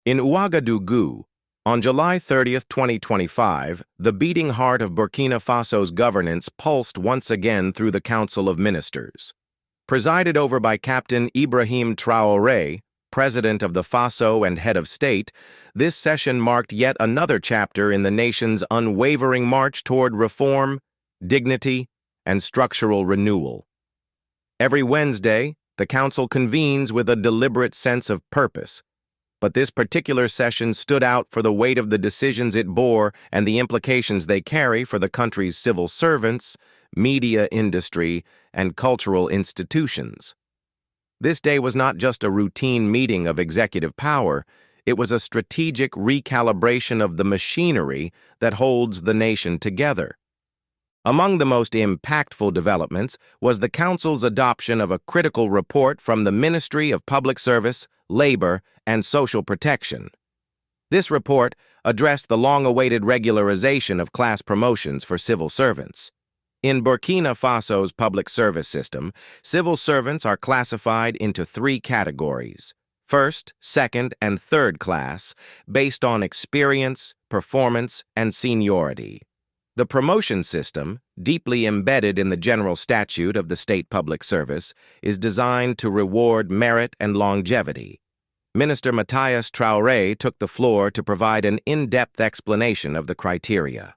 In Ouagadougou, on July 30, 2025, the beating heart of Burkina Faso's governance pulsed once again through the Council of Ministers. Presided over by Captain Ibrahim Traoré, President of the Faso and head of state, this session marked yet another chapter in the nation's unwavering march toward reform, dignity, and structural renewal. Every Wednesday, the Council convenes with a deliberate sense of purpose, but this particular session stood out for the weight of the decisions it bore and the implications they carry for the country's civil servants, media industry, and cultural institutions. This day was not just a routine meeting of executive power, it was a strategic recalibration of the machinery that holds the nation together. Among the most impactful developments was the Council's adoption of a critical report from the Ministry of Public Service, Labor, and Social Protection. This report addressed the long-awaited regularization of class promotions for civil servants. In Burkina Faso's public service system, civil servants are classified into three categories: first, second, and third class, based on experience, performance, and seniority. The promotion system, deeply embedded in the general statute of the state public service, is designed to reward merit and longevity. Minister Matthias Traoré took the floor to provide an in-depth explanation of the criteria.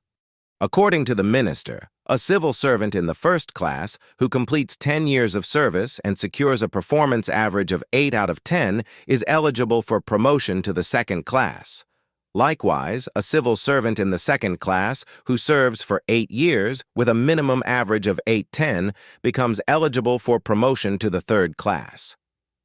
According to the minister, a civil servant in the first class who completes 10 years of service and secures a performance average of 8 out of 10 is eligible for promotion to the second class. Likewise, a civil servant in the second class who serves for 8 years with a minimum average of 8/10 becomes eligible for promotion to the third class.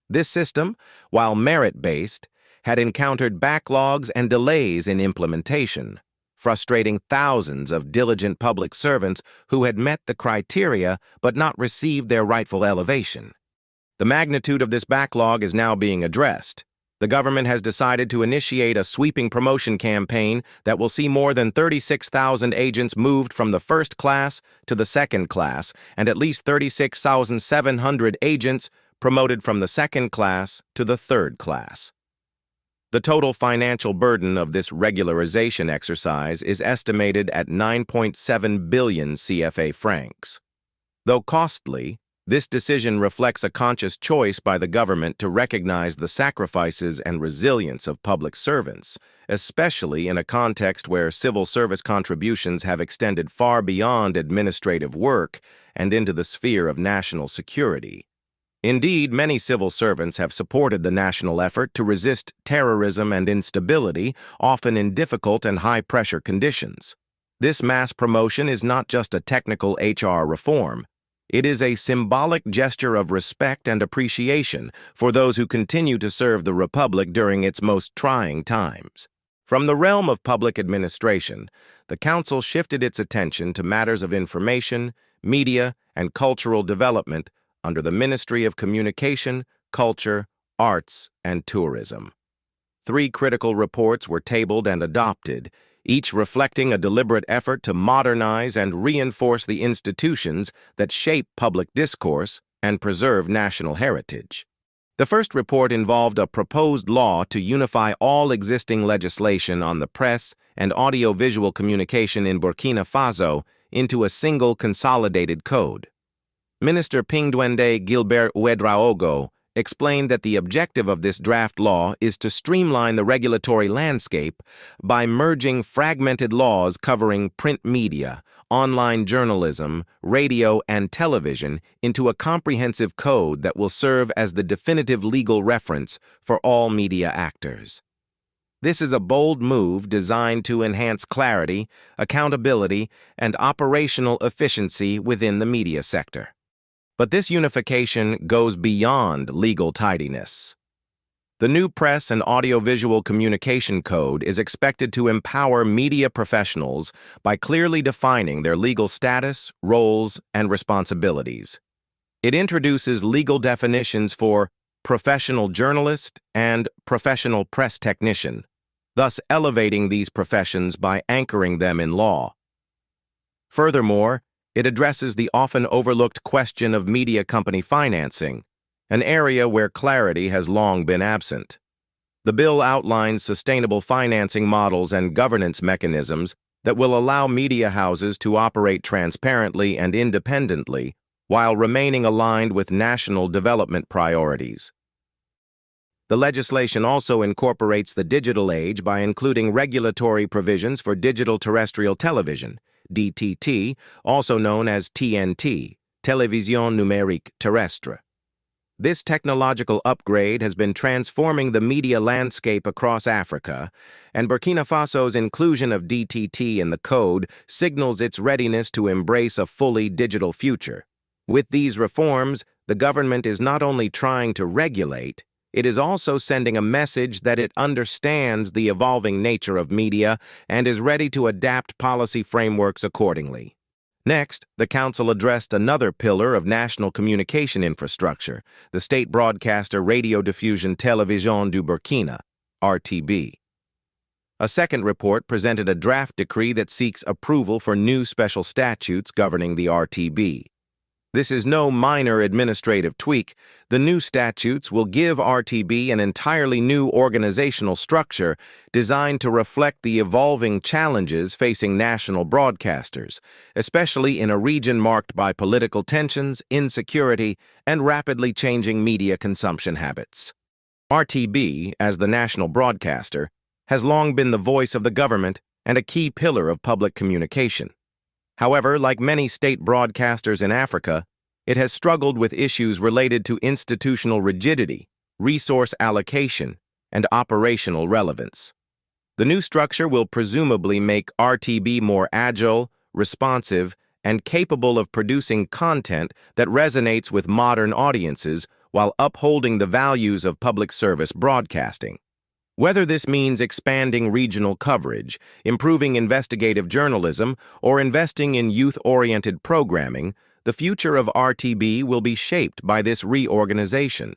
This system, while merit-based, had encountered backlogs and delays in implementation, frustrating thousands of diligent public servants who had met the criteria but not received their rightful elevation. The magnitude of this backlog is now being addressed. The government has decided to initiate a sweeping promotion campaign that will see more than 36,000 agents moved from the first class to the second class and at least 36,700 agents promoted from the second class to the third class. The total financial burden of this regularization exercise is estimated at 9.7 billion CFA francs. Though costly, this decision reflects a conscious choice by the government to recognize the sacrifices and resilience of public servants, especially in a context where civil service contributions have extended far beyond administrative work and into the sphere of national security. Indeed, many civil servants have supported the national effort to resist terrorism and instability, often in difficult and high-pressure conditions. This mass promotion is not just a technical HR reform. It is a symbolic gesture of respect and appreciation for those who continue to serve the Republic during its most trying times. From the realm of public administration, the Council shifted its attention to matters of information, media, and cultural development under the Ministry of Communication, Culture, Arts, and Tourism. 3 critical reports were tabled and adopted, each reflecting a deliberate effort to modernize and reinforce the institutions that shape public discourse and preserve national heritage. The first report involved a proposed law to unify all existing legislation on the press and audiovisual communication in Burkina Faso into a single consolidated code. Minister Pingdwende Gilbert Ouedraogo explained that the objective of this draft law is to streamline the regulatory landscape by merging fragmented laws covering print media, online journalism, radio, and television into a comprehensive code that will serve as the definitive legal reference for all media actors. This is a bold move designed to enhance clarity, accountability, and operational efficiency within the media sector. But this unification goes beyond legal tidiness. The new Press and Audiovisual Communication Code is expected to empower media professionals by clearly defining their legal status, roles, and responsibilities. It introduces legal definitions for professional journalist and professional press technician, thus elevating these professions by anchoring them in law. Furthermore, it addresses the often overlooked question of media company financing, an area where clarity has long been absent. The bill outlines sustainable financing models and governance mechanisms that will allow media houses to operate transparently and independently while remaining aligned with national development priorities. The legislation also incorporates the digital age by including regulatory provisions for digital terrestrial television, DTT, also known as TNT, Télévision Numérique Terrestre. This technological upgrade has been transforming the media landscape across Africa, and Burkina Faso's inclusion of DTT in the code signals its readiness to embrace a fully digital future. With these reforms, the government is not only trying to regulate, it is also sending a message that it understands the evolving nature of media and is ready to adapt policy frameworks accordingly. Next, the Council addressed another pillar of national communication infrastructure, the state broadcaster Radiodiffusion Télévision du Burkina, RTB. A second report presented a draft decree that seeks approval for new special statutes governing the RTB. This is no minor administrative tweak. The new statutes will give RTB an entirely new organizational structure designed to reflect the evolving challenges facing national broadcasters, especially in a region marked by political tensions, insecurity, and rapidly changing media consumption habits. RTB, as the national broadcaster, has long been the voice of the government and a key pillar of public communication. However, like many state broadcasters in Africa, it has struggled with issues related to institutional rigidity, resource allocation, and operational relevance. The new structure will presumably make RTB more agile, responsive, and capable of producing content that resonates with modern audiences while upholding the values of public service broadcasting. Whether this means expanding regional coverage, improving investigative journalism, or investing in youth-oriented programming, the future of RTB will be shaped by this reorganization.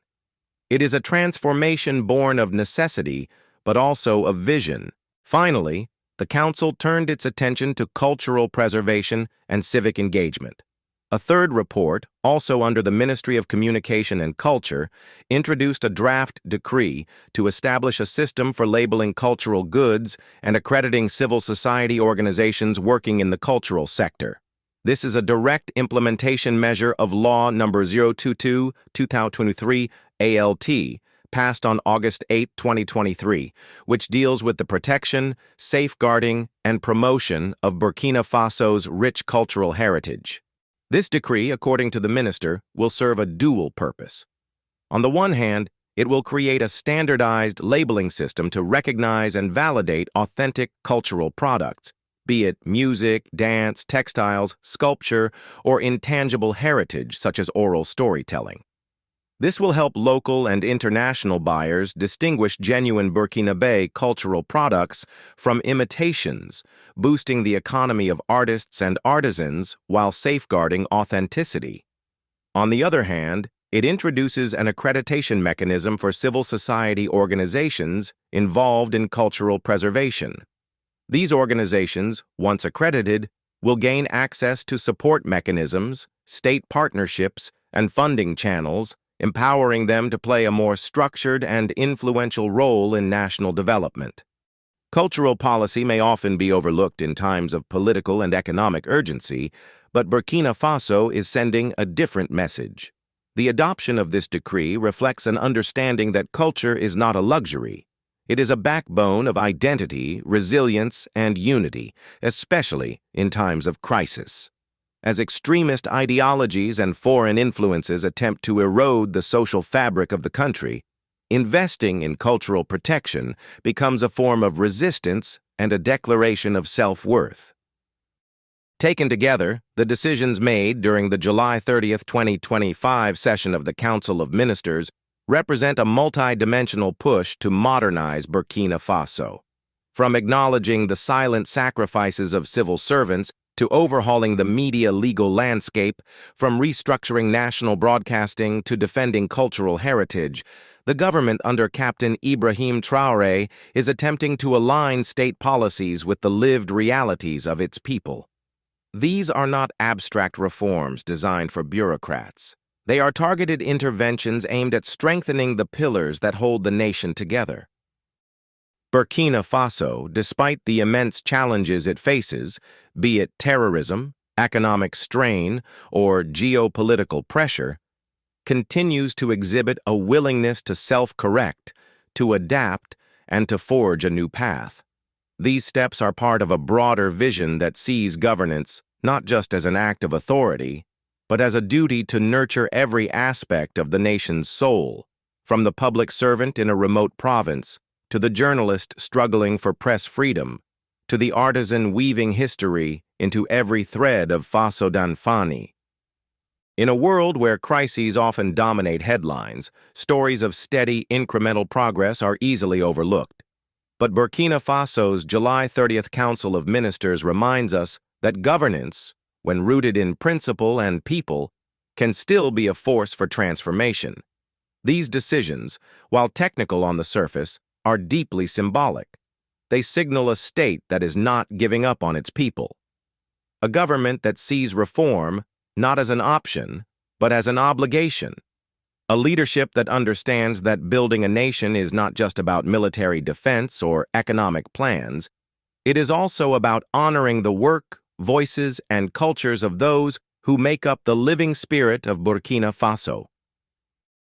It is a transformation born of necessity, but also of vision. Finally, the Council turned its attention to cultural preservation and civic engagement. A third report, also under the Ministry of Communication and Culture, introduced a draft decree to establish a system for labeling cultural goods and accrediting civil society organizations working in the cultural sector. This is a direct implementation measure of Law No. 022/2023 ALT, passed on August 8, 2023, which deals with the protection, safeguarding, and promotion of Burkina Faso's rich cultural heritage. This decree, according to the minister, will serve a dual purpose. On the one hand, it will create a standardized labeling system to recognize and validate authentic cultural products, be it music, dance, textiles, sculpture, or intangible heritage such as oral storytelling. This will help local and international buyers distinguish genuine Burkinabè cultural products from imitations, boosting the economy of artists and artisans while safeguarding authenticity. On the other hand, it introduces an accreditation mechanism for civil society organizations involved in cultural preservation. These organizations, once accredited, will gain access to support mechanisms, state partnerships, and funding channels, empowering them to play a more structured and influential role in national development. Cultural policy may often be overlooked in times of political and economic urgency, but Burkina Faso is sending a different message. The adoption of this decree reflects an understanding that culture is not a luxury. It is a backbone of identity, resilience, and unity, especially in times of crisis. As extremist ideologies and foreign influences attempt to erode the social fabric of the country, investing in cultural protection becomes a form of resistance and a declaration of self-worth. Taken together, the decisions made during the July 30, 2025 session of the Council of Ministers represent a multi-dimensional push to modernize Burkina Faso. From acknowledging the silent sacrifices of civil servants to overhauling the media legal landscape, from restructuring national broadcasting to defending cultural heritage, the government under Captain Ibrahim Traoré is attempting to align state policies with the lived realities of its people. These are not abstract reforms designed for bureaucrats. They are targeted interventions aimed at strengthening the pillars that hold the nation together. Burkina Faso, despite the immense challenges it faces, be it terrorism, economic strain, or geopolitical pressure, continues to exhibit a willingness to self-correct, to adapt, and to forge a new path. These steps are part of a broader vision that sees governance not just as an act of authority, but as a duty to nurture every aspect of the nation's soul, from the public servant in a remote province, to the journalist struggling for press freedom, to the artisan weaving history into every thread of Faso Danfani. In a world where crises often dominate headlines, stories of steady, incremental progress are easily overlooked. But Burkina Faso's July 30th Council of Ministers reminds us that governance, when rooted in principle and people, can still be a force for transformation. These decisions, while technical on the surface, are deeply symbolic. They signal a state that is not giving up on its people. A government that sees reform not as an option, but as an obligation. A leadership that understands that building a nation is not just about military defense or economic plans. It is also about honoring the work, voices, and cultures of those who make up the living spirit of Burkina Faso.